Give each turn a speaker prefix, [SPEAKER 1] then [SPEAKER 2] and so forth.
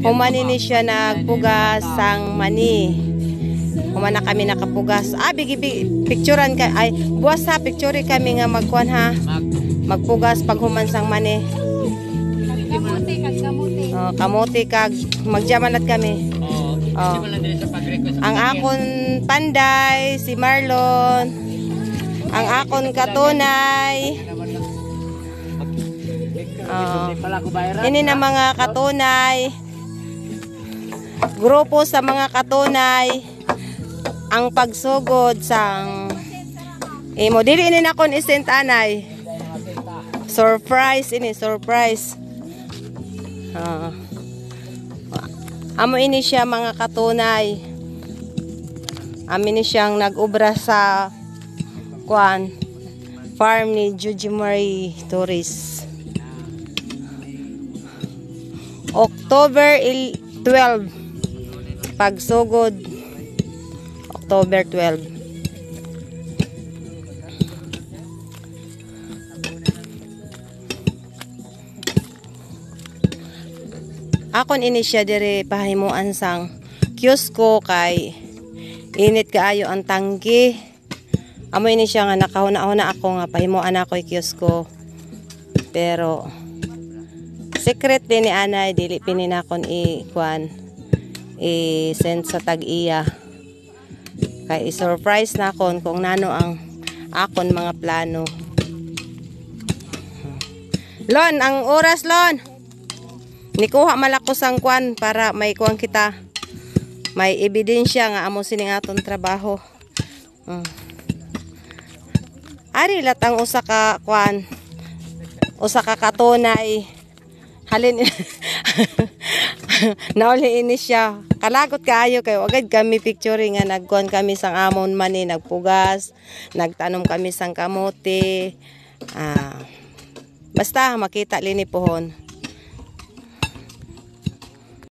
[SPEAKER 1] Humani ni siya nagpugas sang mani. Humana kami nakapugas. Bigi picturean ka ay buwas ha picture kami nga magkuan ha. Magpugas pag human sang mani. Kamote kag magjamanat kami. Ang akon Panday, si Marlon. Ang akon Katunay. Ini na mga katunay. Grupo sa mga katunay. Ang pagsugod sang imo dili ini na kon isent anay. Surprise ini, surprise. Amo ini siya mga katunay. Amin ni siyang nag-ubra sa kuan farm ni Juji Marie Torres. October 12 pagsugod October 12. Akon ini siya dire pahimuan sang kiosko kay init kaayo ang tanggi. Amo ini siya nga nakahuna-huna ako nga pahimuan ako kiosko. Pero secret din ni anay dili pininakon i-send sa tag-iya. Kay i-surprise na kon kung nano ang akon mga plano. Lon, ang oras Lon. Nikuha malakos ang kwan para may kuwan kita. May ebidensya nga amo sining aton trabaho. Ari latang usa ka kwan. Usa ka katunay. Halin nauli ini siya. Kalagot kaayo kay agad kami picturing nga nagkuan kami sang amon mani nagpugas, nagtanom kami sang kamote. Basta makita lini pohon.